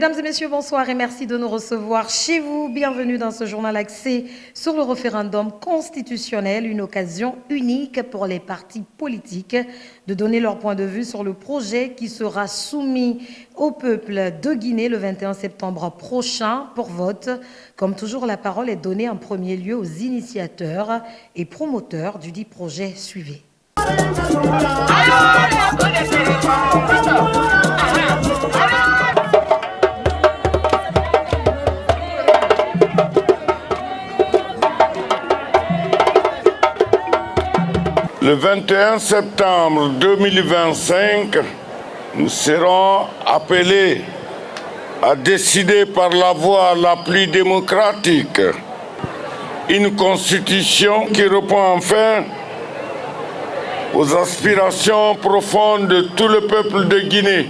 Mesdames et messieurs, bonsoir et merci de nous recevoir chez vous. Bienvenue dans ce journal axé sur le référendum constitutionnel, une occasion unique pour les partis politiques de donner leur point de vue sur le projet qui sera soumis au peuple de Guinée le 21 septembre prochain pour vote. Comme toujours, la parole est donnée en premier lieu aux initiateurs et promoteurs du dit projet. Suivez. Le 21 septembre 2025, nous serons appelés à décider par la voie la plus démocratique une constitution qui répond enfin aux aspirations profondes de tout le peuple de Guinée.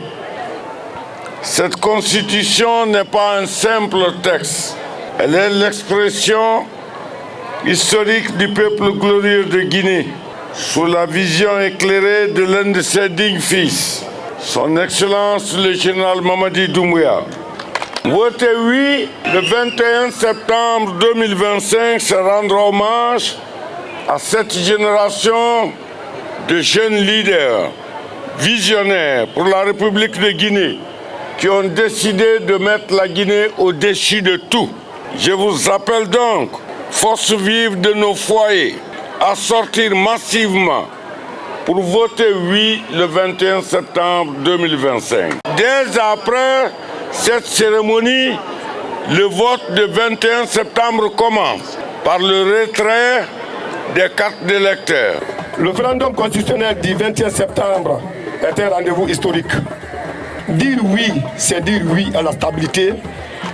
Cette constitution n'est pas un simple texte, elle est l'expression historique du peuple glorieux de Guinée, sous la vision éclairée de l'un de ses dignes fils, son Excellence le général Mamadi Doumbouya. Voter oui le 21 septembre 2025, c'est rendre hommage à cette génération de jeunes leaders visionnaires pour la République de Guinée qui ont décidé de mettre la Guinée au-dessus de tout. Je vous appelle donc, force vive de nos foyers, à sortir massivement pour voter oui le 21 septembre 2025. Dès après cette cérémonie, le vote du 21 septembre commence par le retrait des cartes d'électeurs. Le référendum constitutionnel du 21 septembre est un rendez-vous historique. Dire oui, c'est dire oui à la stabilité,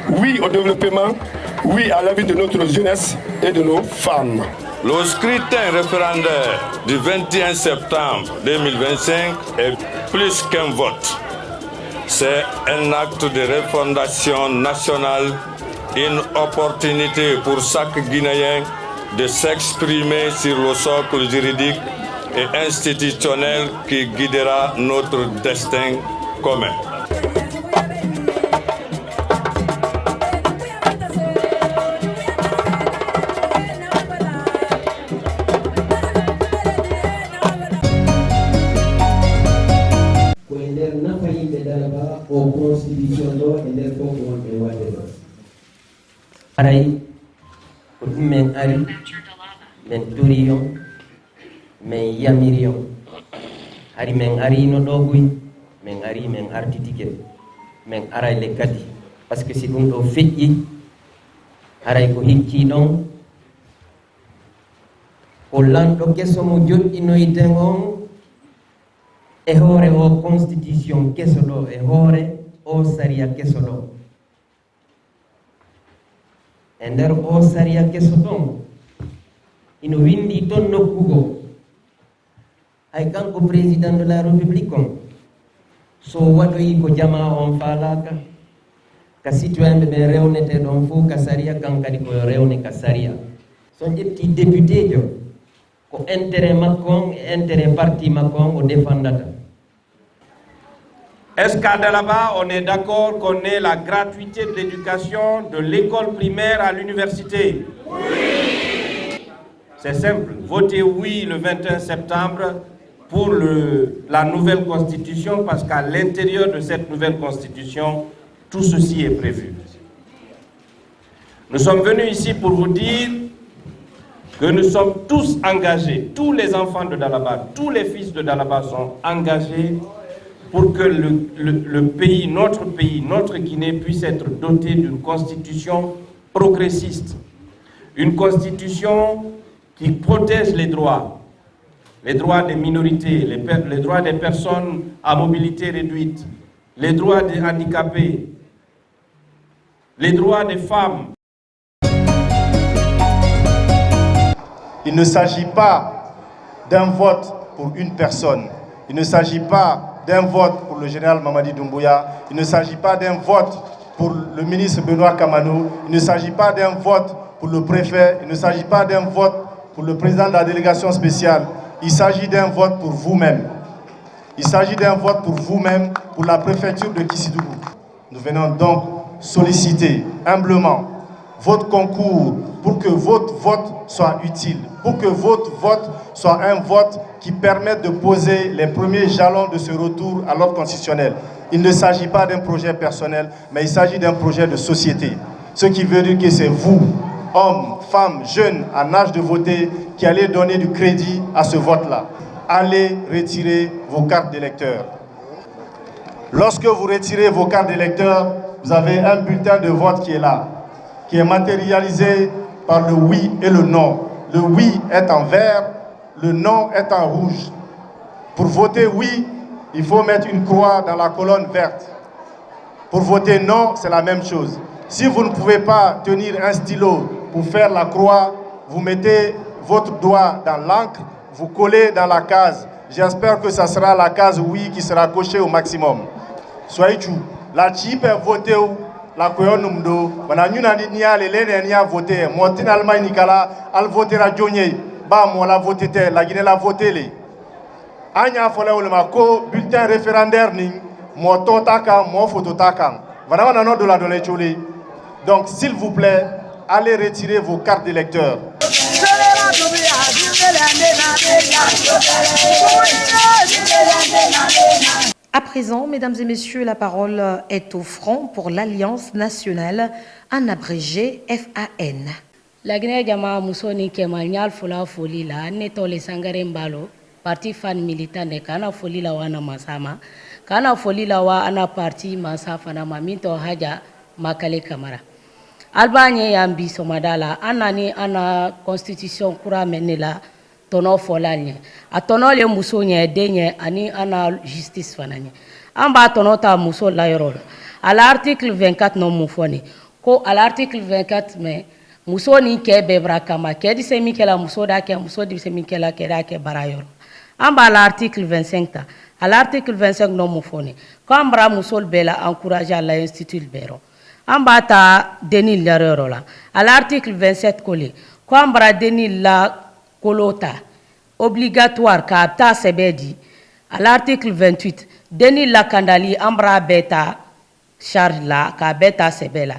oui au développement, oui à la vie de notre jeunesse et de nos femmes. Le scrutin référendaire du 21 septembre 2025 est plus qu'un vote. C'est un acte de refondation nationale, une opportunité pour chaque Guinéen de s'exprimer sur le socle juridique et institutionnel qui guidera notre destin commun. Aray ko ɗum men ari men toriyon men yamiriyon hari men arino ɗo boy men ari men arditike men arayle kadi par ce que si ɗum ɗo feƴƴi haray ko hikki ɗon ko lanɗo keso mo joɗɗinoyten on e hoore o constitution keso ɗo e hoore o saria keso ɗo e nder o saria keso ɗon ino windi toon nokkugo hay kanko président de la république on so waɗoyi ko jama on faalaka ka citoyen ɓe ɓe rewnete ɗon fof ka saria kan kadi ko rewne ka saria so ƴetti député jo ko intérêt makko on e intérêt parti makko on o défendata. Est-ce qu'à Dalaba, on est d'accord qu'on ait la gratuité de l'éducation de l'école primaire à l'université? Oui! C'est simple. Votez oui le 21 septembre pour la nouvelle constitution parce qu'à l'intérieur de cette nouvelle constitution, tout ceci est prévu. Nous sommes venus ici pour vous dire que nous sommes tous engagés, tous les enfants de Dalaba, tous les fils de Dalaba sont engagés pour que le pays, notre Guinée puisse être doté d'une constitution progressiste. Une constitution qui protège les droits des minorités, les droits des personnes à mobilité réduite, les droits des handicapés, les droits des femmes. Il ne s'agit pas d'un vote pour une personne. Il ne s'agit pas d'un vote pour le général Mamadi Doumbouya, il ne s'agit pas d'un vote pour le ministre Benoît Kamanou, il ne s'agit pas d'un vote pour le préfet, il ne s'agit pas d'un vote pour le président de la délégation spéciale, il s'agit d'un vote pour vous-même. Il s'agit d'un vote pour vous-même, pour la préfecture de Kissidougou. Nous venons donc solliciter humblement votre concours pour que votre vote soit utile, pour que votre vote soit un vote qui permette de poser les premiers jalons de ce retour à l'ordre constitutionnel. Il ne s'agit pas d'un projet personnel, mais il s'agit d'un projet de société. Ce qui veut dire que c'est vous, hommes, femmes, jeunes, en âge de voter, qui allez donner du crédit à ce vote-là. Allez retirer vos cartes d'électeurs. Lorsque vous retirez vos cartes d'électeurs, vous avez un bulletin de vote qui est là, qui est matérialisé par le oui et le non. Le oui est en vert, le non est en rouge. Pour voter oui, il faut mettre une croix dans la colonne verte. Pour voter non, c'est la même chose. Si vous ne pouvez pas tenir un stylo pour faire la croix, vous mettez votre doigt dans l'encre, vous collez dans la case. J'espère que ça sera la case oui qui sera cochée au maximum. Soyez chou. La chip est votée où la koyon numdo. Mananyuna ni ale lene ni a voté. Motin Allemagne nikala al votera jonye. Ba mo la voté te la Guinée la voté le. Anya fola ou le mako bulletin référendaire ni mo totaka mo phototaka. Voilà on a de la donner chole. Donc s'il vous plaît, allez retirer vos cartes d'électeurs. À présent, mesdames et messieurs, la parole est au front pour l'Alliance nationale, en abrégé FAN. La Guinée Jama Musoni Kemanyal Fula Folila, Neto Le Sangare Mbalo, parti fan militant de Kana Folila Wana Masama, Kana Folila wa ana parti Masafana Mamito Haja Makale Kamara. Albanie Yambi Somadala, Anani Ana Constitution Kura Menela, Tono Folanye. A tono le muso nye denye ani ana justice fananye. Amba tono ta muso la yorol. À l'article 24 non mufoni. Ko à l'article 24 mais muso ni ke bebra kama ke di semi ke la muso da ke muso di semi ke la ke da ke barayor. Amba à l'article 25 ta. À l'article 25 non mufoni. Ko ambra muso bela encourager à l'institut bero. Amba ta denil la yorola. À l'article 27 koli. Ko ambra denil la kolota obligatoire ka ta sebedi à l'article 28 deni la kandali ambra beta charge la ka beta sebela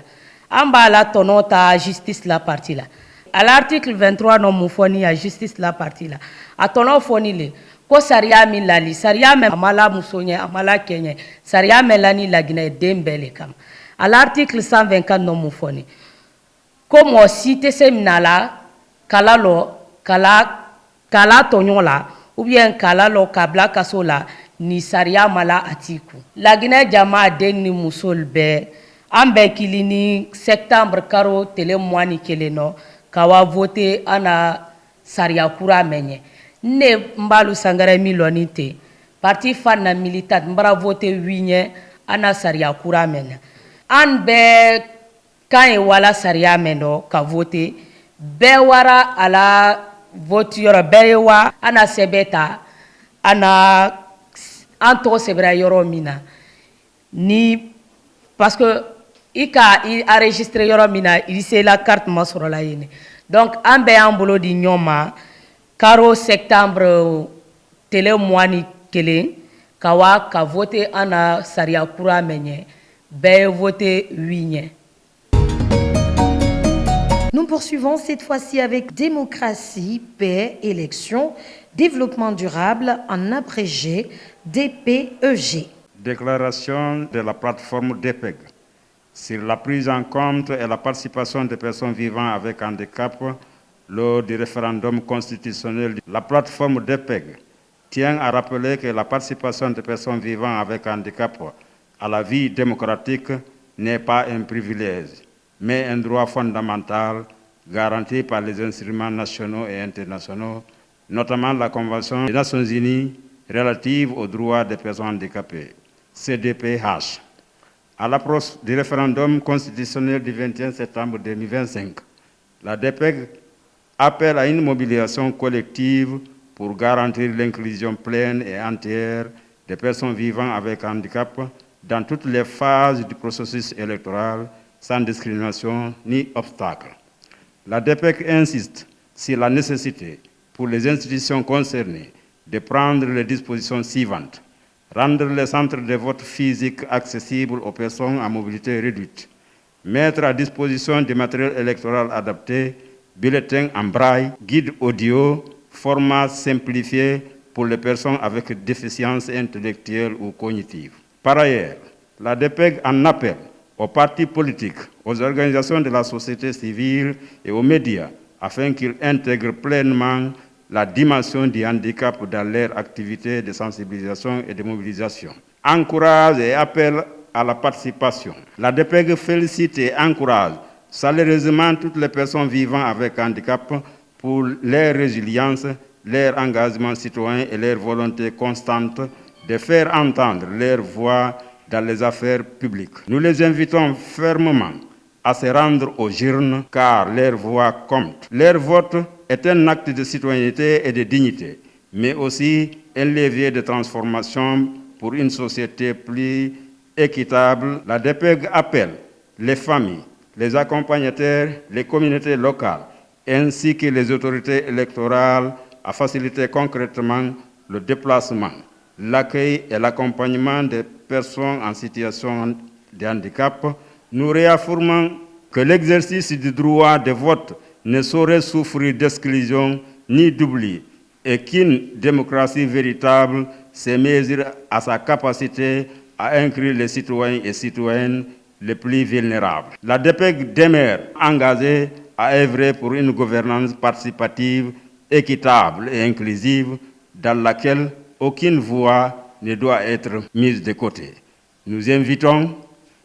amba la tonota justice la partie la à l'article 23 non mufoni à justice la partie la a tono foni le ko saria min lali saria me amala musonye amala kenye saria melani la Guinée dembele kam à l'article 124 non mufoni comme cité seminala kalalo kala tonyon la ou bien kala lo kabla kasola ni saria mala atiku la Guinée jama den ni musol be ambe kilini septembre karo tele moani keleno kawa voter ana saria kura menye ne mbalu sangare milonite parti fan na militant mbara voter winye ana saria kura menye an be kan wala saria meno ka voter be wara ala voture bewa ana sebeta ana anto sebra yoro mina ni parce que il a enregistré yoro mina il c'est la carte masoro la yene donc ambe ambolo di nyoma karo septembre tele moani kele kawa ka voter ana saria kura menye be voter winye. Nous poursuivons cette fois-ci avec démocratie, paix, élection, développement durable en abrégé DPEG. Déclaration de la plateforme DPEG sur la prise en compte et la participation des personnes vivant avec handicap lors du référendum constitutionnel. La plateforme DPEG tient à rappeler que la participation des personnes vivant avec handicap à la vie démocratique n'est pas un privilège, mais un droit fondamental garanti par les instruments nationaux et internationaux, notamment la Convention des Nations Unies relative aux droits des personnes handicapées, CDPH. À l'approche du référendum constitutionnel du 21 septembre 2025, la DPEG appelle à une mobilisation collective pour garantir l'inclusion pleine et entière des personnes vivant avec handicap dans toutes les phases du processus électoral, sans discrimination ni obstacle. La DPEG insiste sur la nécessité pour les institutions concernées de prendre les dispositions suivantes. rendre les centres de vote physiques accessibles aux personnes à mobilité réduite, mettre à disposition du matériel électoral adapté, bulletins en braille, guides audio, format simplifié pour les personnes avec déficience intellectuelle ou cognitive. Par ailleurs, la DPEG en appelle aux partis politiques, aux organisations de la société civile et aux médias afin qu'ils intègrent pleinement la dimension du handicap dans leur activité de sensibilisation et de mobilisation. Encourage et appelle à la participation. La DPEG félicite et encourage chaleureusement toutes les personnes vivant avec handicap pour leur résilience, leur engagement citoyen et leur volonté constante de faire entendre leur voix dans les affaires publiques. Nous les invitons fermement à se rendre aux urnes car leur voix compte. Leur vote est un acte de citoyenneté et de dignité, mais aussi un levier de transformation pour une société plus équitable. La DPEG appelle les familles, les accompagnateurs, les communautés locales, ainsi que les autorités électorales à faciliter concrètement le déplacement, l'accueil et l'accompagnement des personnes en situation de handicap. Nous réaffirmons que l'exercice du droit de vote ne saurait souffrir d'exclusion ni d'oubli et qu'une démocratie véritable se mesure à sa capacité à inclure les citoyens et citoyennes les plus vulnérables. La DPEG demeure engagée à œuvrer pour une gouvernance participative, équitable et inclusive dans laquelle aucune voix ne doit être mise de côté. Nous invitons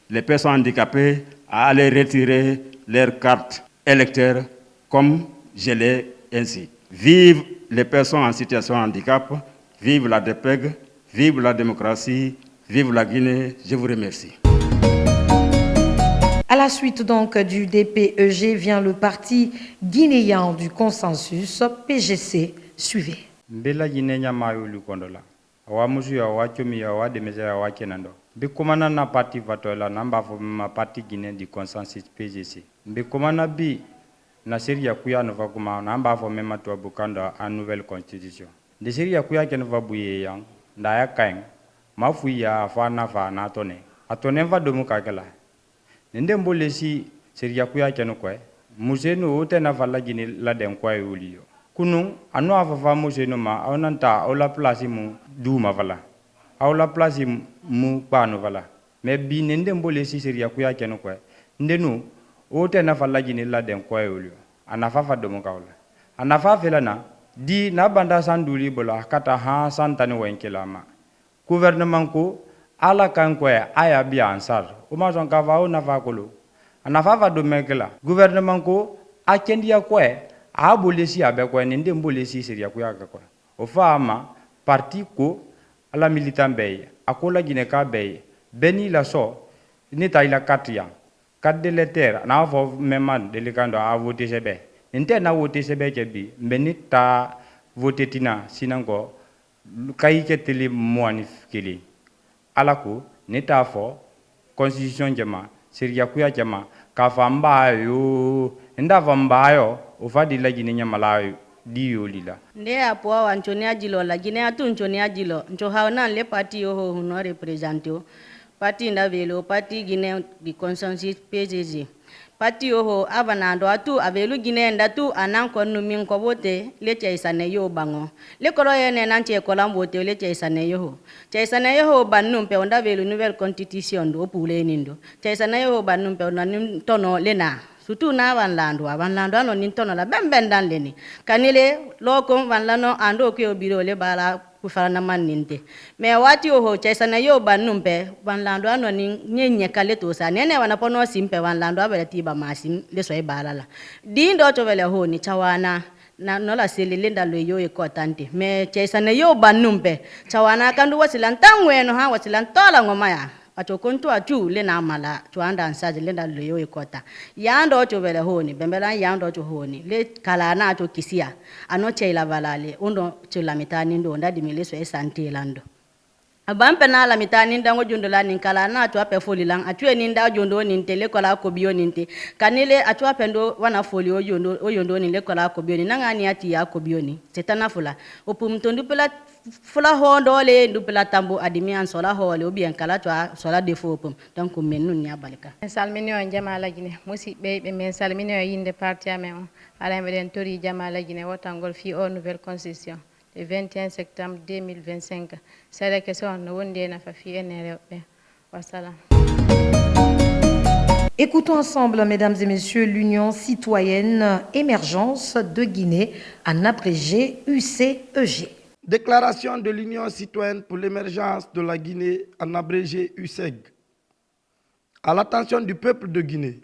les personnes handicapées à aller retirer leur carte électeur comme je l'ai ainsi. Vive les personnes en situation de handicap, vive la DPEG, vive la démocratie, vive la Guinée. Je vous remercie. À la suite donc du DPEG vient le parti guinéen du consensus, PGC. Suivez. Mbela Guinea Mayulu Kondola. Awa musu ya wachomi ya wa demeze ya wa kenando. Bikomana na parti vatola namba ma parti guinéen du consensus PGC. Bikomana bi na série kuya nova kuma namba fo mema to bukanda en nouvelle constitution. De série kuya ken va buye yang ndaya kaeng mafuya fa na tone. Atone va domu kakela. Nende mbolesi série kuya ken ko museno ote na vala Guinée la den kwa yulio. Kunung anu afafa museno ma onanta ola place mu duma vala. Aula place mu pano vala. Me bi nende mbolesi série kuya ken ko ndenu ote na vala Guinée la den kwa yulio. Anafafa domu kaula. Anafa felana di na banda sanduli bola kata ha santani wenkelama. Gouvernement ko ala kankwe aya bi ansar. Uma son kava na fakolo. Anafafa domekela. Gouvernement ko akendia kwe a bolesi abekwe nende mbolesi seria kuyaka kwa. Ofama parti ko ala militant beye akola Guinée ka beye beni la so ni taila katia. Kat de lettre na avo memman delikando a voter sebe. Nte na voter sebe kebi beni ta voter tina sinango kaike tele moanif kili. Alako neta fo constitution jama seria kuya jama kafamba yo ndava mbayo ufadi la Guinea malayo diyo lila nde apoa wanchoni ajilo la Guinea tu nchoni ajilo ncho haona le parti yo no represente parti ndavelo parti Guinea di consensus PGG parti yo abanando atu avelu Guinea ndatu ananko numin ko bote le chaisane yo bango le koro yene nanche kolambote le chaisane yo bannum pe ndavelu nouvelle constitution do pule nindo chaisane yo bannum pe nanim tono lena surtout na vanlando ano nintono la bembendan leni kanile loko vanlano ando ko biro le bala kufana maninte me wati ho chaisana yo banumpe vanlando ano nyenye kale to sa nene wanapono simpe vanlando abele ba masim le so bala la dindo to vele ho ni chawana na nola selelenda lo yo ekotante me chaisana yo banumpe chawana kandu wasilantangweno ha wasilantola ngomaya achokonto achu le na mala chuanda ansaje lenda leyo ekota yando cho vele honi bembela yando cho honi le kala na cho kisia ano cheila valale undo cho la mitani ndo ndadi mileso esante lando Aban pena la mitani ndango jondo la ninkala na atwa pe foli lang atwe ninda jondo nintele kola ko bio ninte kanile atwa pendo wana foli o yondo ni le kola ko bio ni nanga ni ati ya ko bio ni setana fula opum tondu pela fula hondo le ndu pela tambo adimi an sola hole obi en kala twa sola defo opum donc men nun ya balika salmini on jamala gine musidɓe ɓe men salmini o yinde parti amen o ala meɗen tori jamala gine wottangol fi o nouvelle constitution le 21 septembre 2025 c'est que son no wonde na fa fi ene rewɓe wassalam. Écoutons ensemble, mesdames et messieurs, l'Union citoyenne émergence de Guinée, en abrégé UCEG. Déclaration de l'Union citoyenne pour l'émergence de la Guinée, en abrégé UCEG. À l'attention du peuple de Guinée,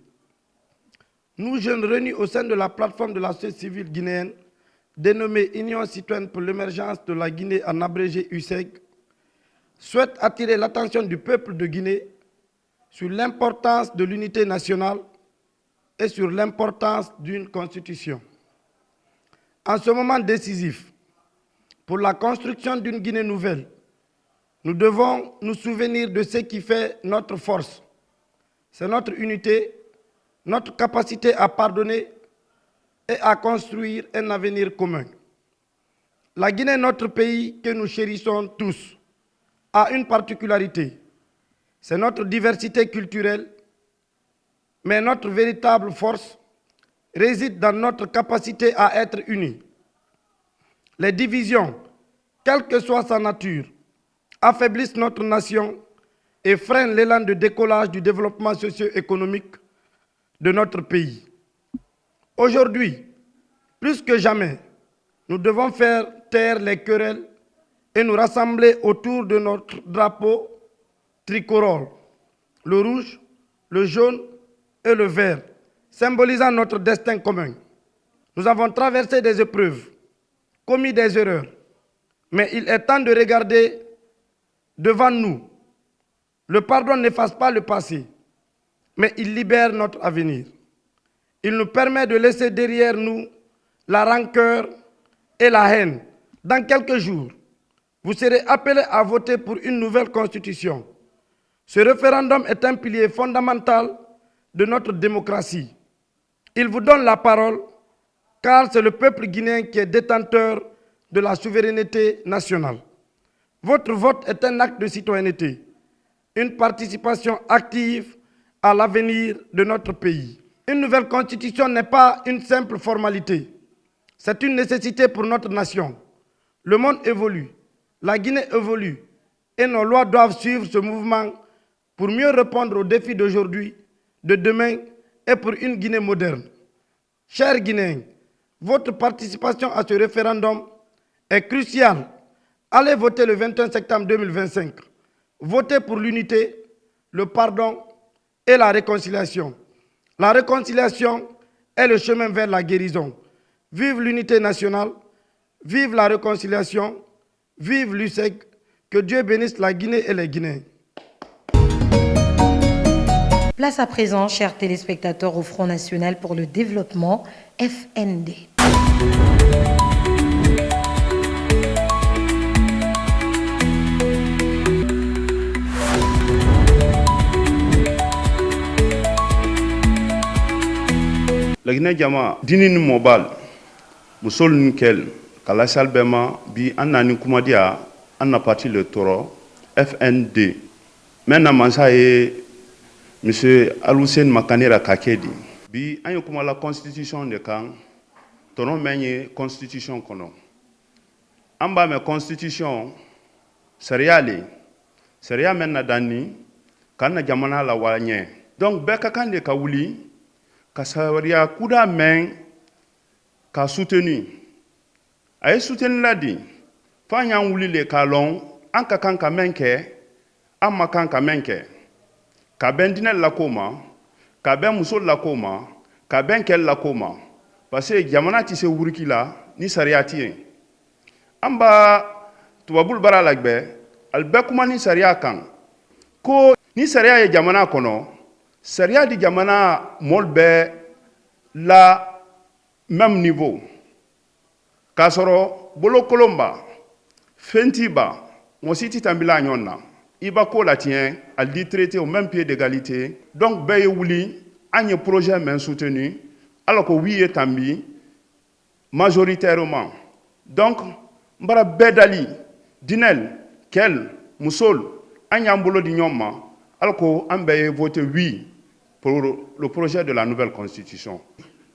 nous, jeunes réunis au sein de la plateforme de la société civile guinéenne, dénommée Union citoyenne pour l'émergence de la Guinée, en abrégé UCEG, souhaitent attirer l'attention du peuple de Guinée sur l'importance de l'unité nationale et sur l'importance d'une constitution. En ce moment décisif, pour la construction d'une Guinée nouvelle, nous devons nous souvenir de ce qui fait notre force. C'est notre unité, notre capacité à pardonner et à construire un avenir commun. La Guinée, notre pays que nous chérissons tous, a une particularité. C'est notre diversité culturelle, mais notre véritable force réside dans notre capacité à être unis. Les divisions, quelle que soit sa nature, affaiblissent notre nation et freinent l'élan de décollage du développement socio-économique de notre pays. Aujourd'hui, plus que jamais, nous devons faire taire les querelles et nous rassembler autour de notre drapeau tricolore, le rouge, le jaune et le vert, symbolisant notre destin commun. Nous avons traversé des épreuves, commis des erreurs, mais il est temps de regarder devant nous. Le pardon n'efface pas le passé, mais il libère notre avenir. Il nous permet de laisser derrière nous la rancœur et la haine. Dans quelques jours, vous serez appelés à voter pour une nouvelle constitution. Ce référendum est un pilier fondamental de notre démocratie. Il vous donne la parole car c'est le peuple guinéen qui est détenteur de la souveraineté nationale. Votre vote est un acte de citoyenneté, une participation active à l'avenir de notre pays. Une nouvelle constitution n'est pas une simple formalité, c'est une nécessité pour notre nation. Le monde évolue, la Guinée évolue et nos lois doivent suivre ce mouvement pour mieux répondre aux défis d'aujourd'hui, de demain et pour une Guinée moderne. Chers Guinéens, votre participation à ce référendum est cruciale. Allez voter le 21 septembre 2025. Votez pour l'unité, le pardon et la réconciliation. La réconciliation est le chemin vers la guérison. Vive l'unité nationale, vive la réconciliation, vive l'UCEG. Que Dieu bénisse la Guinée et les Guinéens. Place à présent, chers téléspectateurs, au Front National pour le Développement, FND. La Guinée Jama, dinin mobile, musol nickel, kalasal bema, bi anani kumadia, anna parti le toro, FND. Maintenant, mansaye, Monsieur Aloussen Makanera Kakedi. Bi anyo kuma la constitution de kan, tono menye constitution kono. Amba me constitution, seriale, seria menna dani, kana jamana la wanye. Donc, beka kande ka wuli, ka saria kuda men, ka soutenu. Aye soutenu la di, fanya wuli le kalon, anka kanka menke, amma kanka menke. Ka ben dinel la koma, ka ben musol la koma, ka ben kel la koma. Parce que jamana ti se wuriki la, ni sariati. Amba, tubabul bara lagbe, albe kuma ni saria kan. Ko ni saria ye jamana kono, saria di jamana molbe la même niveau. Kasoro, bolo kolomba, fentiba, on cite tambila nyonna iba ko la tien al dit traité au même pied d'égalité donc baye wuli anye projet men soutenu alors que oui est tambi majoritairement donc mbara bedali dinel kel musol anyambolo di nyoma alors que ambaye voté oui pour le projet de la nouvelle constitution.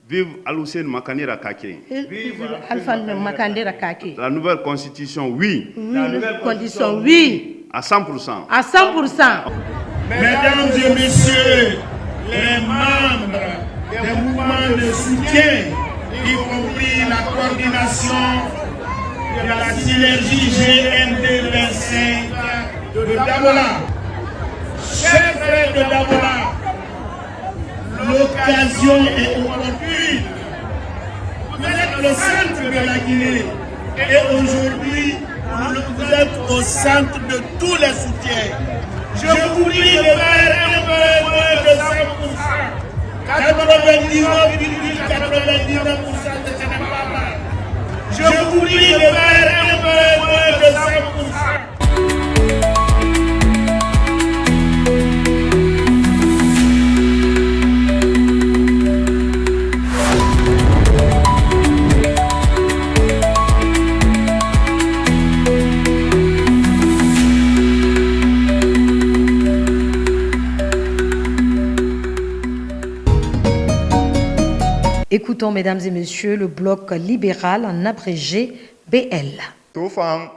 Vive Al-Hussein Makanira Kake. Vive Alpha Makanira Kake. La nouvelle constitution, oui. La nouvelle constitution, oui. À 100%. À 100%. Mesdames et messieurs, les membres des mouvements de soutien, y compris la coordination de la synergie GND 25 de Dabola. Chers frères de Dabola, l'occasion est opportune. Vous êtes le centre de la Guinée et aujourd'hui, vous êtes au centre de tous les soutiens. Je vous prie de faire un peu moins de 100%. 99,99%, ce n'est pas mal. Je vous prie de faire un peu moins de 100%. Écoutons, mesdames et messieurs, le bloc libéral en abrégé BL. Tofang,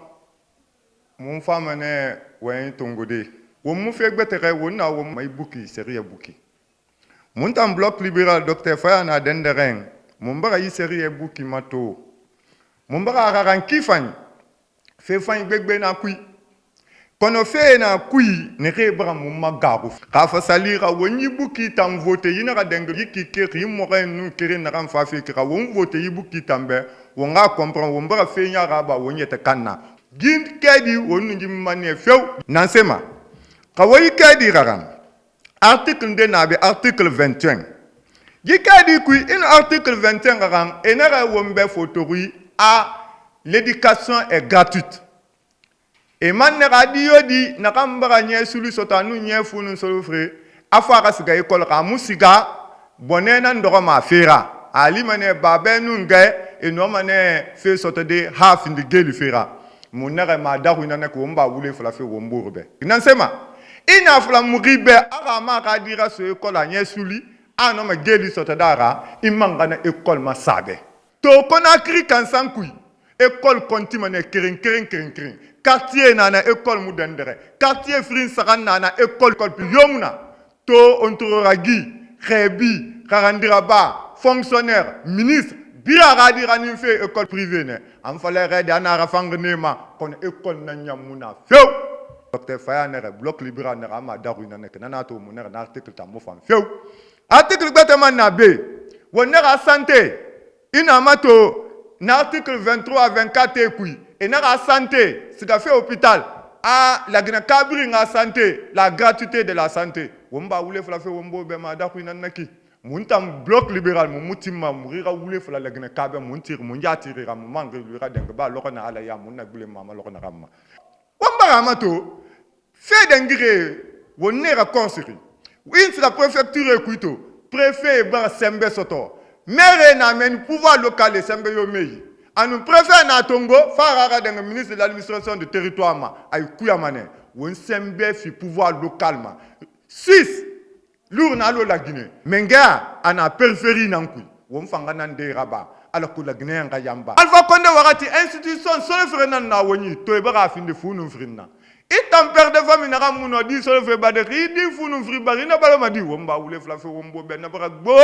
mon femme ne ouais tongode. Ou mon fait betere ou na ou mai bouki série bouki. Mon tam bloc libéral docteur Faya na denderen. Mon bara yi série bouki mato. Mon bara raran kifan. Fait fan gbegbe na kui. Kono fe na kui ne rebra mu magaru ka salira woni buki tam vote yina deng yiki kiri mo nu kiri na ram fa fe kira won vote yibuki tambe wonga comprend won bara fe nya raba woni te kanna gin kedi wonu ngi mane few nansema ka woyi kedi raram article de nabe article 21 gi kedi kui in article 21 raram enara wombe photori a l'éducation est gratuite. Et man ne radio di na kambara nye sulu sota nu nye funu solo fre afara siga école ka musiga bonena ndoro ma fera ali mane babe nu ngai e no mane fe sota de half in the geli fera munere ma daru ina ko mba wule fla fe womburbe nansema ina fla muribe ara ma ka dira so école nye suli ano ma geli sota dara imanga na école ma sabe to kona kri kan sankui école kontimane kering quartier nana école mudendere quartier frin sagan nana école yomuna to ontoragi khebi karandiraba fonctionnaire ministre bira radira ni fait école privée ne am fallait rede ana rafangnema kon école nanyamuna few docteur Faya ne bloc libéral ne ama daru nana nana to mun na article ta mo fam few article beteman na be wonera santé ina mato l'article 23 à 24 ekui et na la santé c'est fait hôpital a la gna kabri na santé la gratuité de la santé womba wule fla fe wombo be ma da ku nanaki muntam bloc libéral mu mutima murira wule fla la gna kabe muntir mun yatiri ram mangre lura denga ba lokona ala ya mun na gule mama lokona ramma womba ramato fait d'engire wonera consiri win la préfecture ekuito préfet ba sembe soto maire na men pouvoir local et sembe yo meyi anu préfet na tongo farara de ministre de l'administration du territoire ma ay kuyamane won sembe fi pouvoir local ma 6 lour na lo la Guinée menga ana périphérie nankui won fanga nan de raba ala ko la Guinée nga yamba Alpha Condé warati institution solo frenan na woni to e bara finde funu frinna itam père de famille na ramuno di solo fe baderi di funu fri bari na balo ma di womba wule fla fe wombo ben na bara bo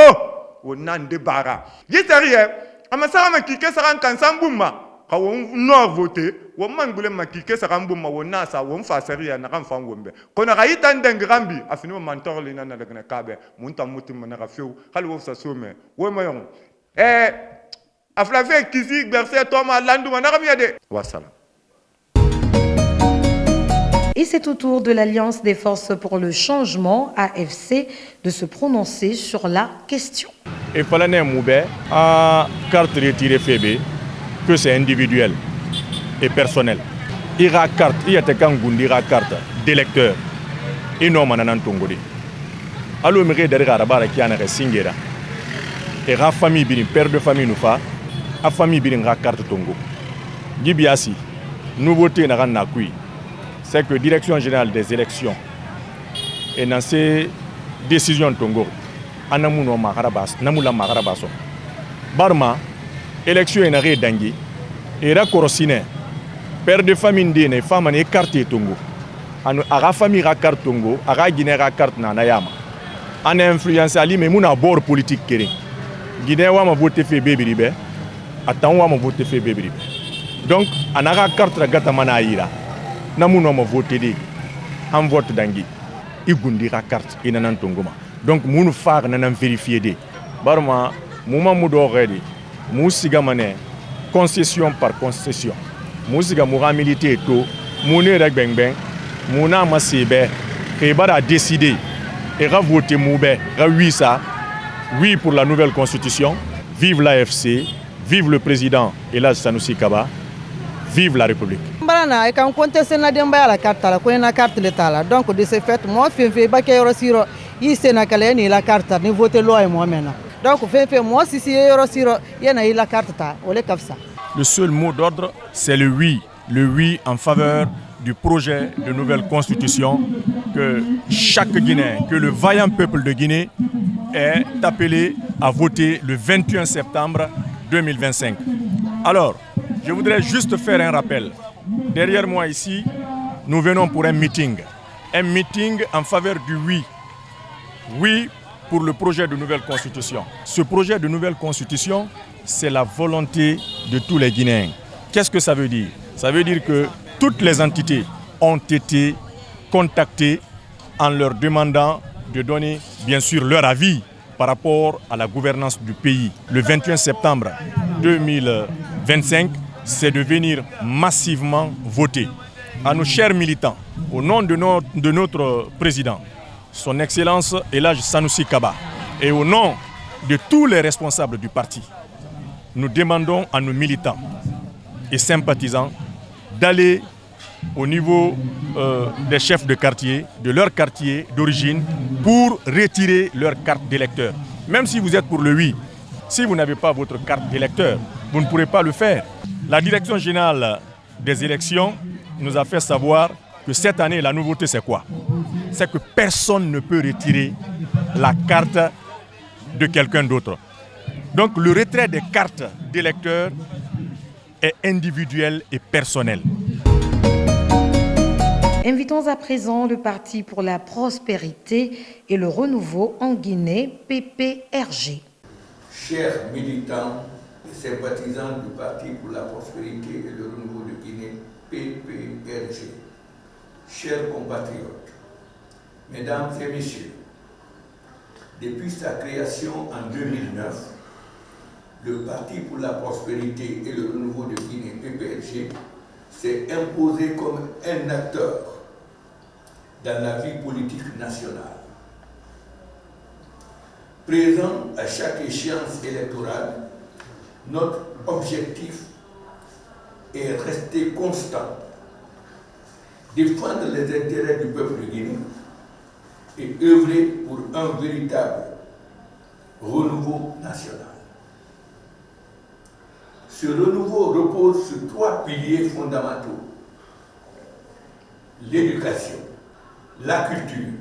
wonan de bara yitarie amasara makike saran kansambuma ka won nord voter won mangule makike saran buma wona sa won fa seria na kan fan wombe kono ga yitan dengrambi afini mo mentor lina na daga kabe munta mutim na rafeu hal wo sa some wo mayon afla fe kisi berse toma landu na ramiyade wassalam. Et c'est au tour de l'Alliance des forces pour le changement, AFC, de se prononcer sur la question. Et Falané Moubé a carte retirée FEB que c'est individuel et personnel. ira carte il y a te kan gundira carte d'électeur et non mananan tongodi allo mire derrière arabara qui ana singera et ra famille bin père de famille nous fa a famille bin ra carte tongo gibiasi nouveauté na na kui c'est que direction générale des élections et dans ces décisions tongo anamuno makarabas namula makarabaso barma élection ena re dangi et ra korosine père de famille ndene femme ne carte tongo anu aga famille ra carte tongo aga guiné ra carte na yama an influence ali mais muna bord politique kéré guiné wa ma voter fait bébiribe atan wa ma voter fait bébiribe donc anaga carte ra gata mana ira namuno ma voter de en vote dangi igundira carte inanan tongoma donc munu far nanan vérifier de barma muma mudo redi musiga mané concession par concession musiga moura milité to mouné rek beng mouna masebe ke bara décider et ra voter moube ra oui ça oui pour la nouvelle constitution. Vive l'AFC, vive le président Elhadji Sanusi Kaba, vive la République. Barana, et quand on compte Sénademba la carte, la coin la carte l'état. Donc de ce fait, moi, fais baquet Eurosiro, il s'est ni la carte, ni voter loi et moi maintenant. Donc fais moi si c'est Eurosiro, il y a la carte, on les cap ça. Le seul mot d'ordre, c'est le oui en faveur du projet de nouvelle constitution que chaque Guinéen, que le vaillant peuple de Guinée est appelé à voter le 21 septembre 2025. Alors, je voudrais juste faire un rappel. Derrière moi ici, nous venons pour un meeting en faveur du oui. Oui pour le projet de nouvelle constitution. Ce projet de nouvelle constitution, c'est la volonté de tous les Guinéens. Qu'est-ce que ça veut dire? Ça veut dire que toutes les entités ont été contactées en leur demandant de donner bien sûr leur avis par rapport à la gouvernance du pays. Le 21 septembre 2025, c'est de venir massivement voter. À nos chers militants, au nom de notre président, son Excellence Elhadji Sanusi Kaba, et au nom de tous les responsables du parti, nous demandons à nos militants et sympathisants d'aller au niveau des chefs de quartier, de leur quartier d'origine, pour retirer leur carte d'électeur. Même si vous êtes pour le oui, si vous n'avez pas votre carte d'électeur, vous ne pourrez pas le faire. La direction générale des élections nous a fait savoir que cette année, la nouveauté, c'est quoi? C'est que personne ne peut retirer la carte de quelqu'un d'autre. Donc le retrait des cartes d'électeurs est individuel et personnel. Invitons à présent le Parti pour la prospérité et le renouveau en Guinée, PPRG. Chers militants et sympathisants du Parti pour la prospérité et le renouveau de Guinée, PPRG, chers compatriotes, mesdames et messieurs, depuis sa création en 2009, le Parti pour la prospérité et le renouveau de Guinée, PPRG, s'est imposé comme un acteur dans la vie politique nationale. Présent à chaque échéance électorale, notre objectif est resté constant, défendre les intérêts du peuple de Guinée et œuvrer pour un véritable renouveau national. Ce renouveau repose sur 3 piliers fondamentaux: l'éducation, la culture,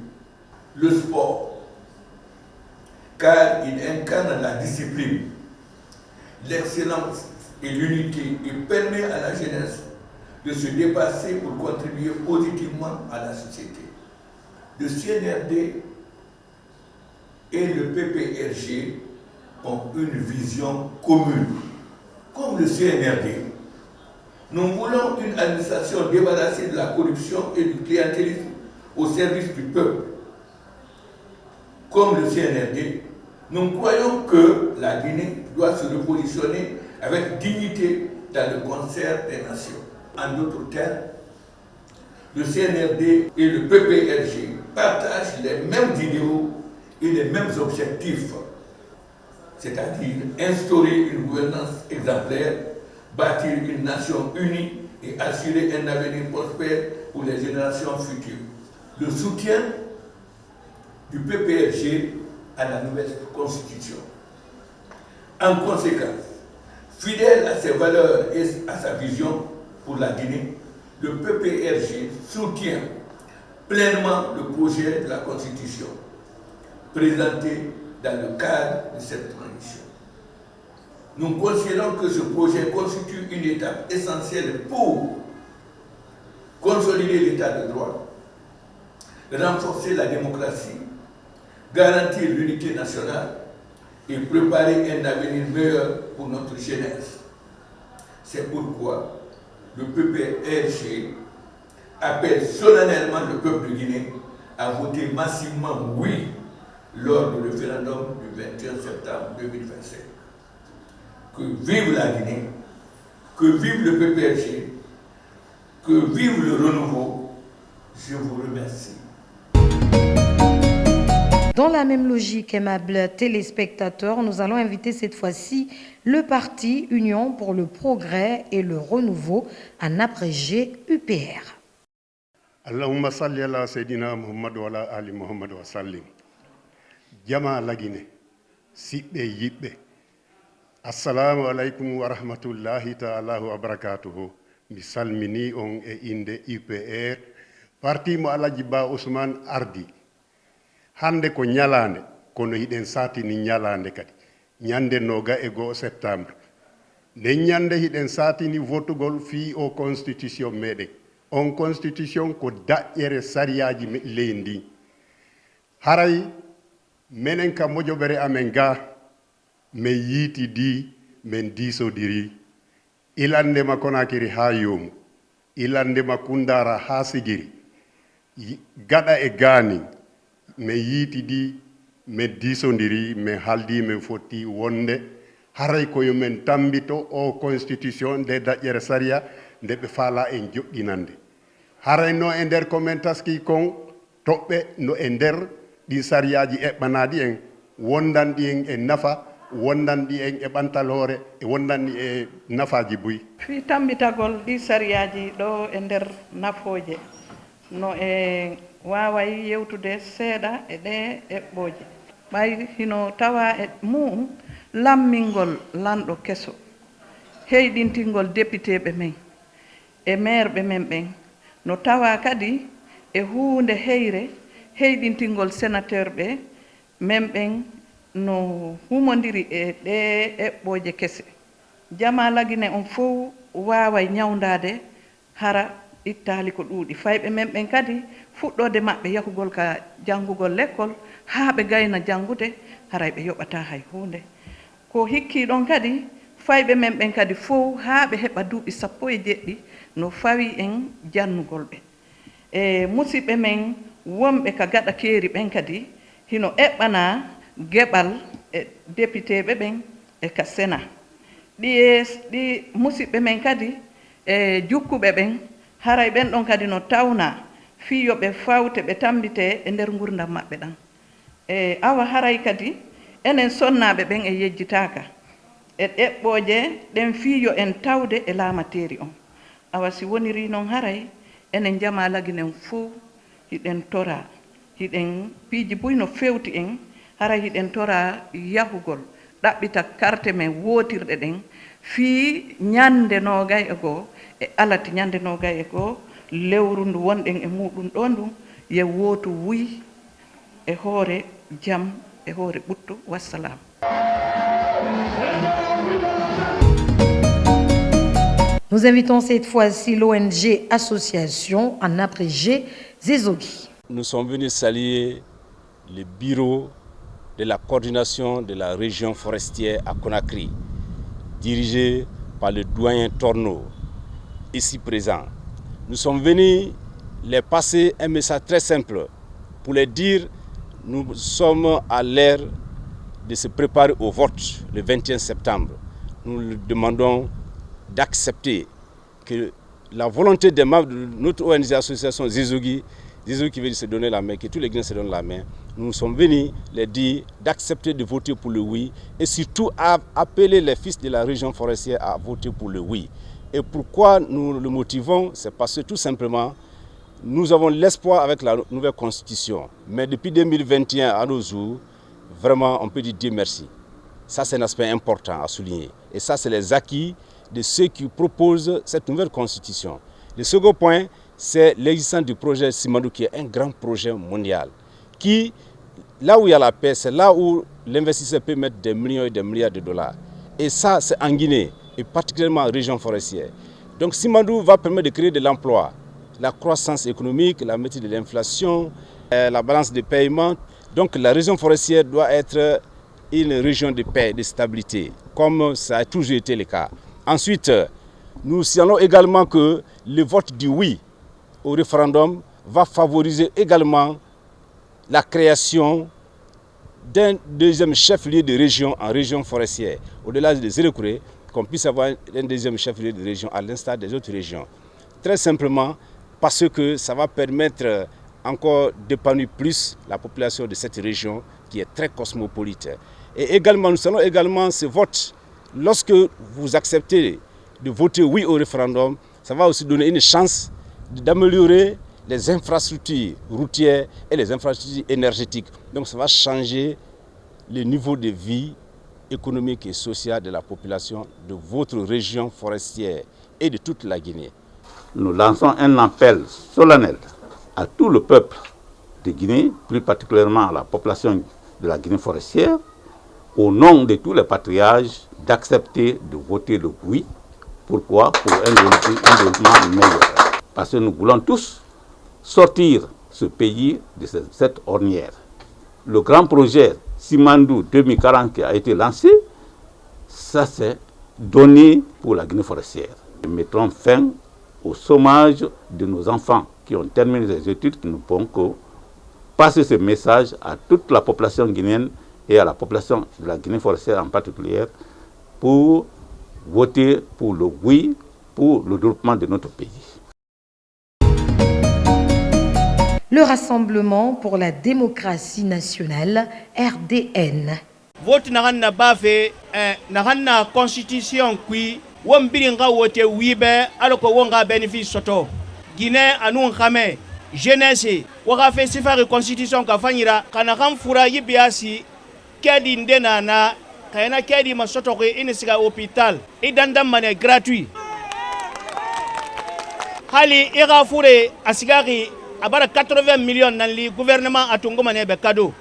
le sport, car il incarne la discipline, l'excellence et l'unité et permet à la jeunesse de se dépasser pour contribuer positivement à la société. Le CNRD et le PPRG ont une vision commune. Comme le CNRD, nous voulons une administration débarrassée de la corruption et du clientélisme au service du peuple. Comme le CNRD, nous croyons que la Guinée doit se repositionner avec dignité dans le concert des nations. En d'autres termes, le CNRD et le PPRG partagent les mêmes idéaux et les mêmes objectifs, c'est-à-dire instaurer une gouvernance exemplaire bâtir une nation unie et assurer un avenir prospère pour les générations futures. Le soutien du PPRG à la nouvelle constitution. En conséquence, fidèle à ses valeurs et à sa vision pour la Guinée, le PPRG soutient pleinement le projet de la constitution présenté dans le cadre de cette transition. Nous considérons que ce projet constitue une étape essentielle pour consolider l'état de droit, renforcer la démocratie, garantir l'unité nationale et préparer un avenir meilleur pour notre jeunesse. C'est pourquoi le PPRG appelle solennellement le peuple guinéen à voter massivement oui lors du référendum du 21 septembre 2025. Que vive la Guinée, que vive le PPRG, que vive le renouveau. Je vous remercie. Dans la même logique, aimables téléspectateurs, nous allons inviter cette fois-ci le parti Union pour le progrès et le renouveau, en abrégé UPR. Allahumma salli ala Sayyidina Muhammad wa ala ali Muhammad wa sallim. Jama la Guinée, siɓɓe yiɓɓe. Assalamu alaikum wa rahmatullahi ta'ala wa barakatuhu. Mi salmini on e inde UPR, parti mo Alaji Ba Ousmane ardi. Hande ko nyalande, kono hiɗen satini nyalande kadi. Nyande noga e 1 septembre. Nde nyande hiɗen satini votugol fi o constitution meɗen. On constitution ko daƴƴere sariyaji leydi. Haray menen ka mojoɓere amen ga min yiitidi min diisodiri ilandema Konakiri ha yomu ilandema Kundara ha Sigiri gaɗa e gaani min yiitidi min diisodiri min haldi min fotti wonde haray koyo min tambito o constitution nde daƴƴere sariya nde ɓe faala en joɗɗinande haray no e nder ko min taski kon toɓɓe no e nder ɗi sariyaji eɓɓanaɗi en wondanɗi en e nafa wondanɗi en e ɓantal hoore e wondanɗi e nafaji buy fi tambitagol ɗi sariyaji ɗo e nder nafooje no e waway yewtude seeɗa e ɗe eɓɓoje ɓay hino tawa e mum lammingol lanɗo keso heyɗintingol députéɓe men e maire ɓe men ɓen no tawa kadi e huunde heyre heyɗintingol sénateur ɓe men ɓen no humodiri e ɗe eɓɓoje kese jama lagine on fof waway ñawdade hara ittali ko ɗuuɗi fayɓe men ɓen kadi fuɗɗode maɓɓe yahugol ka janngugol l'école haa ɓe gayna janngude haray ɓe yoɓata hay hunde ko hikki ɗon kadi fayɓe men ɓen kadi fof haa ɓe heɓa duuɓi 17 no fawi en jannugol ɓe e musidɓe men wonɓe ka gaɗa keeri ɓen kadi hino eɓɓana geɓal e députéɓe ɓen e ka sénat ɗi musidɓe men kadi e jukkuɓe ɓen haray ɓen ɗon kadi no tawna fiyo ɓe fawte ɓe tambite e nder gurdam maɓɓe ɗan e awa haray kadi enen sonnaɓe ɓen e yejjitaka e ɗeɓɓoje ɗen fiyo en tawde e laamateri on awa si woniri noon haray enen jama laginen fuu hiɗen tora hiɗen piiji buy no fewti en haray hiɗen tora yahugol ɗaɓɓita carte men wotirɗe ɗen fii ñande nogay e goo e alati ñande nogay e goo lewru ndu wonɗen e muɗum ɗo ndu ye wootu wuy e hoore jam e hoore ɓuttu wassalam. Nous invitons cette fois-ci l'ONG Association en abrégé Zezogi. Nous sommes venus saluer le bureau de la coordination de la région forestière à Conakry, dirigé par le doyen Torno, ici présent. Nous sommes venus les passer un message très simple pour les dire nous sommes à l'ère de se préparer au vote le 21 septembre. Nous leur demandons d'accepter que la volonté des membres de notre ONG Association Zezogi qui veut se donner la main, que tous les Guinéens se donnent la main, nous sommes venus les dire d'accepter de voter pour le oui et surtout à appeler les fils de la région forestière à voter pour le oui. Et pourquoi nous le motivons? C'est parce que tout simplement, nous avons l'espoir avec la nouvelle constitution. Mais depuis 2021 à nos jours, vraiment, on peut dire Dieu merci. Ça, c'est un aspect important à souligner. Et ça, c'est les acquis de ceux qui proposent cette nouvelle constitution. Le second point, c'est l'existence du projet Simandou, qui est un grand projet mondial. Qui, là où il y a la paix, c'est là où l'investisseur peut mettre des millions et des milliards de dollars. Et ça, c'est en Guinée, et particulièrement en région forestière. Donc Simandou va permettre de créer de l'emploi, la croissance économique, la maîtrise de l'inflation, la balance de paiement. Donc la région forestière doit être une région de paix, de stabilité, comme ça a toujours été le cas. Ensuite, nous signalons également que le vote du oui au référendum va favoriser également la création d'un deuxième chef-lieu de région en région forestière. Au-delà de Zérekouré, qu'on puisse avoir un deuxième chef-lieu de région à l'instar des autres régions. Très simplement parce que ça va permettre encore d'épanouir plus la population de cette région qui est très cosmopolite. Et également, nous allons également ce vote, lorsque vous acceptez de voter oui au référendum, ça va aussi donner une chance d'améliorer les infrastructures routières et les infrastructures énergétiques. Donc ça va changer le niveau de vie économique et social de la population de votre région forestière et de toute la Guinée. Nous lançons un appel solennel à tout le peuple de Guinée, plus particulièrement à la population de la Guinée forestière, au nom de tous les patriarches, d'accepter de voter le oui. Pourquoi? Pour un développement meilleur. Parce que nous voulons tous sortir ce pays de cette ornière. Le grand projet Simandou 2040 qui a été lancé, ça c'est donné pour la Guinée forestière. Nous mettrons fin au chômage de nos enfants qui ont terminé les études. Nous pouvons passer ce message à toute la population guinéenne et à la population de la Guinée forestière en particulier pour voter pour le oui, pour le développement de notre pays. Le Rassemblement pour la démocratie nationale, RDN. Vote na bafe na constitution qui wambiringa wote wibe aloko wonga bénéfice soto. Guinée anu khame jeunesse waka fe sifari constitution ka fanyira kana kan fura yibiasi kedi ndena na kayana kedi masoto ko inisiga hôpital idandam mane gratuit. Hali ira fure asigari abara 80 millions dans le gouvernement a tungo mané be cadeau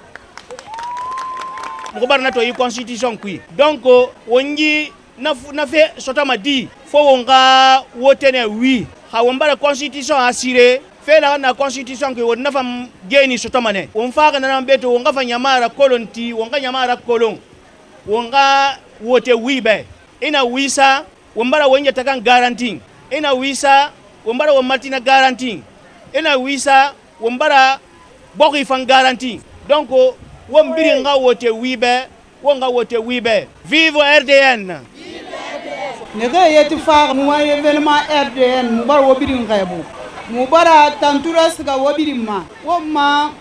mugobar na to yi constitution kui donc wongi na fe sotama di fo wonga wotene oui ha wombara constitution assuré fe na constitution qui wonna fam geni sotama ne won fa na beto wonga fa nyamara kolonti wonga nyamara kolon wonga wote oui be ina wisa wombara wonja takan garantie ina wisa wombara wo martina garantie ina wisa wombara boki fan garantie donc wombiri nga wote wibe wonga wote wibe. Vive RDN. Nega yeti far mu événement RDN mu bar wobiri ngaybu mu bara tantura siga wobiri ma womma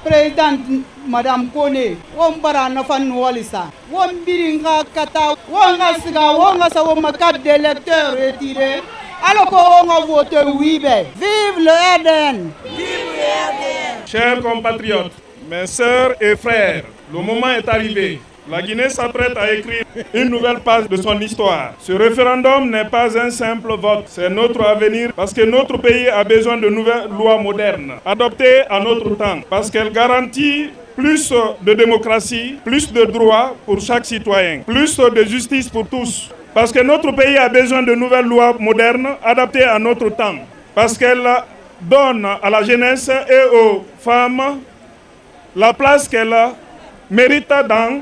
président madame Kone wombara na fan walisa wombiri nga kata wonga siga wonga sa womma carte d'électeur retiré. Alors qu'on va voter oui, vive le RDN! Vive le RDN! Chers compatriotes, mes sœurs et frères, le moment est arrivé. La Guinée s'apprête à écrire une nouvelle page de son histoire. Ce référendum n'est pas un simple vote, c'est notre avenir parce que notre pays a besoin de nouvelles lois modernes, adoptées à notre temps, parce qu'elles garantissent plus de démocratie, plus de droits pour chaque citoyen, plus de justice pour tous. Parce que notre pays a besoin de nouvelles lois modernes adaptées à notre temps. Parce qu'elles donnent à la jeunesse et aux femmes la place qu'elles méritent dans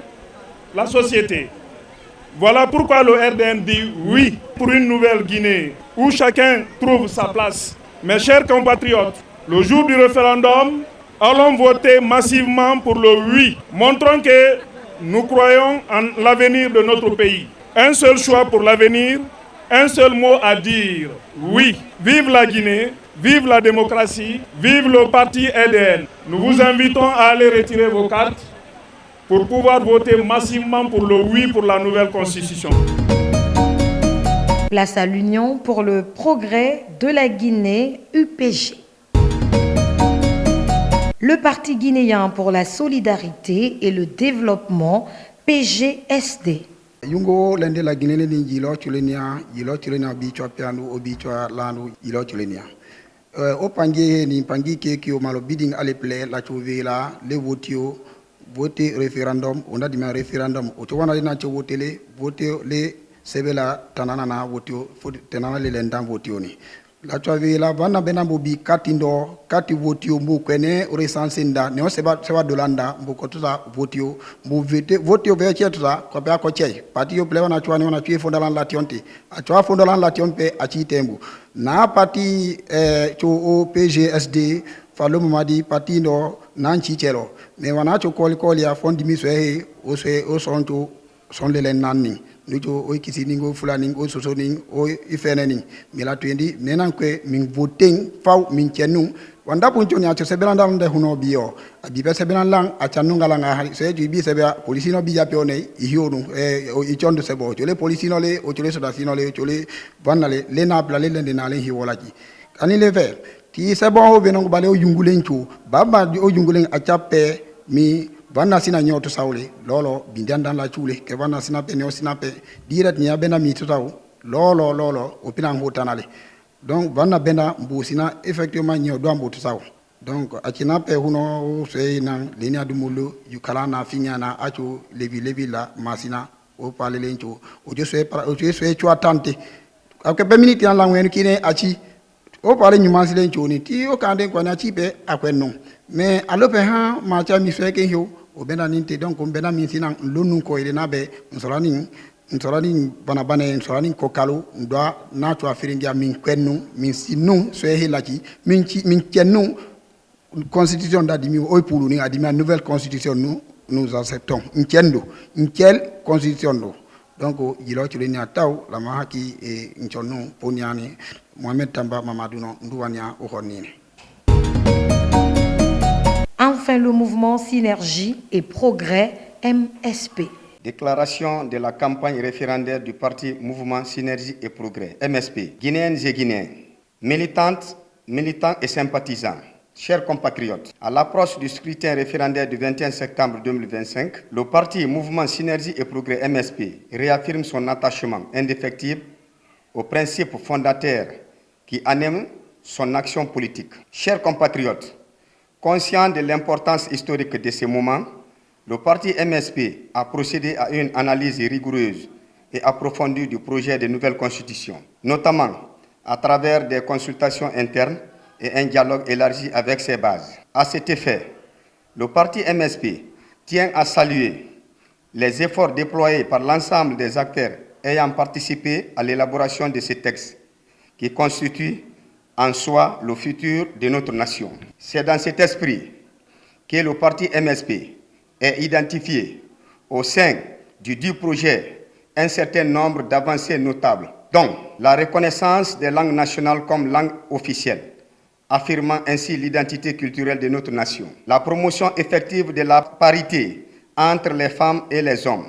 la société. Voilà pourquoi le RDN dit oui pour une nouvelle Guinée où chacun trouve sa place. Mes chers compatriotes, le jour du référendum, allons voter massivement pour le oui. Montrons que nous croyons en l'avenir de notre pays. Un seul choix pour l'avenir, un seul mot à dire. Oui, vive la Guinée, vive la démocratie, vive le parti EDN. Nous vous invitons à aller retirer vos cartes pour pouvoir voter massivement pour le oui pour la nouvelle constitution. Place à l'Union pour le progrès de la Guinée, UPG. Le Parti guinéen pour la solidarité et le développement, PGSD. Yungo lende la Guinée ni yilo chulenia bicho piano obicho lanu yilo chulenia. O pangi ni pangi ke o malo bidding aleple la chuvela le votio voter référendum on a dit un référendum o to wana na cho votele voter le sebela tanana na votio tenana le lendam votio ni. La chuvela bana benambo bi katindo kati votio mbu kwene resansinda ne o seba dolanda mbu kotuza votio mbu votio be chetuza ko be ko chei parti yo plewa na chwani wana chue fondalan la tionte a chwa fondalan la tionpe a chi tembu na parti cho o PGSD falo madi parti no nanchi chelo me wana cho koli ya fondi miswe o sonto son le nanni nujo o kisi ningo fulani o soso ning o ifeneni mila twendi nenan kwe min voting faw min chenu wanda puncho ni acho sebelanda nde huno biyo abibe sebelan lang achanunga lang ahari so eju bi sebe polisi no bi jape one ihionu o ichondo sebo chole polisi no le o chole soda sino le chole banale le na bla le lende na le hiwolaji ani le ver ti sebo o benongo bale o yungulencho baba o yungulen achape mi Vana sina nyoto saule lolo bindianda la chule ke vana sina pe neo sina pe direct nya bena mi tutau lolo opina ngotanale donc vana bena mbu sina effectivement nyo do mbu tutau donc akina pe huno sei nan linia du mulu yukala na finya na achu levi la masina o pale lencho o je so chwa tante ak pe minute en langwen kine achi o pale nyuma silencho ni ti o kande kwa na chi pe akwenno mais alope ha ma cha mi feke hiyo obena ninte donc obena mi sinan lonu ko ile nabe nsorani bana nsorani ko kalu ndo na to afiringia min kwennu min sinu so helachi min kennu constitution d'adimi o pulu ni adimi nouvelle constitution nous acceptons nkel constitution do donc yilo ci ni taw la ma haki e nchonu poniani Mohamed Tamba Mamadou no nduwania o honini. Enfin, le mouvement Synergie et Progrès, MSP. Déclaration de la campagne référendaire du parti Mouvement Synergie et Progrès, MSP. Guinéennes et Guinéens, militants et sympathisants, chers compatriotes, à l'approche du scrutin référendaire du 21 septembre 2025, le parti Mouvement Synergie et Progrès, MSP, réaffirme son attachement indéfectible aux principes fondateurs qui animent son action politique. Chers compatriotes, conscient de l'importance historique de ce moment, le parti MSP a procédé à une analyse rigoureuse et approfondie du projet de nouvelle constitution, notamment à travers des consultations internes et un dialogue élargi avec ses bases. À cet effet, le parti MSP tient à saluer les efforts déployés par l'ensemble des acteurs ayant participé à l'élaboration de ce texte, qui constitue en soi le futur de notre nation. C'est dans cet esprit que le parti MSP est identifié au sein du dit projet un certain nombre d'avancées notables, dont la reconnaissance des langues nationales comme langue officielle, affirmant ainsi l'identité culturelle de notre nation, la promotion effective de la parité entre les femmes et les hommes,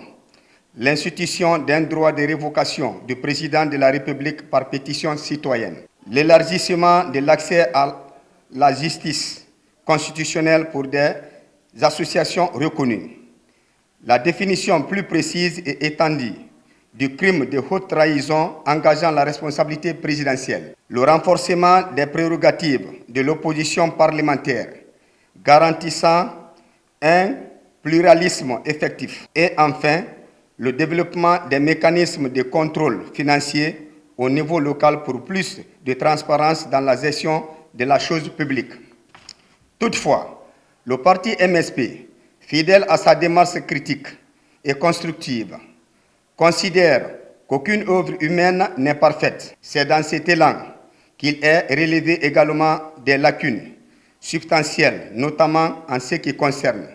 l'institution d'un droit de révocation du président de la République par pétition citoyenne, l'élargissement de l'accès à la justice constitutionnelle pour des associations reconnues, la définition plus précise et étendue du crime de haute trahison engageant la responsabilité présidentielle, le renforcement des prérogatives de l'opposition parlementaire, garantissant un pluralisme effectif, et enfin, le développement des mécanismes de contrôle financier au niveau local pour plus de transparence dans la gestion de la chose publique. Toutefois, le parti MSP, fidèle à sa démarche critique et constructive, considère qu'aucune œuvre humaine n'est parfaite. C'est dans cet élan qu'il est relevé également des lacunes substantielles, notamment en ce qui concerne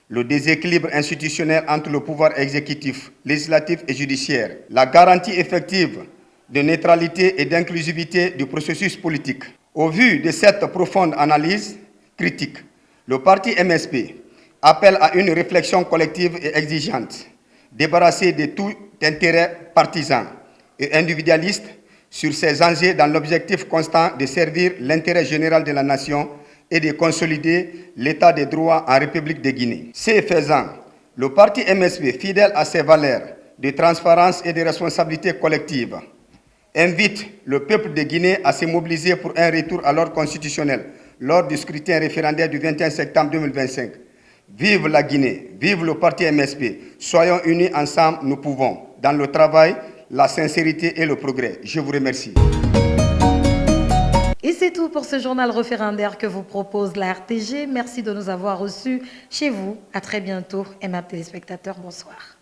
le déséquilibre institutionnel entre le pouvoir exécutif, législatif et judiciaire, la garantie effective de neutralité et d'inclusivité du processus politique. Au vu de cette profonde analyse critique, le parti MSP appelle à une réflexion collective et exigeante, débarrassée de tout intérêt partisan et individualiste sur ces enjeux dans l'objectif constant de servir l'intérêt général de la nation et de consolider l'état de droit en République de Guinée. Ce faisant, le parti MSP, fidèle à ses valeurs de transparence et de responsabilité collective, invite le peuple de Guinée à se mobiliser pour un retour à l'ordre constitutionnel lors du scrutin référendaire du 21 septembre 2025. Vive la Guinée, vive le parti MSP. Soyons unis ensemble, nous pouvons, dans le travail, la sincérité et le progrès. Je vous remercie. Et c'est tout pour ce journal référendaire que vous propose la RTG. Merci de nous avoir reçus chez vous. À très bientôt. Aimables téléspectateurs, bonsoir.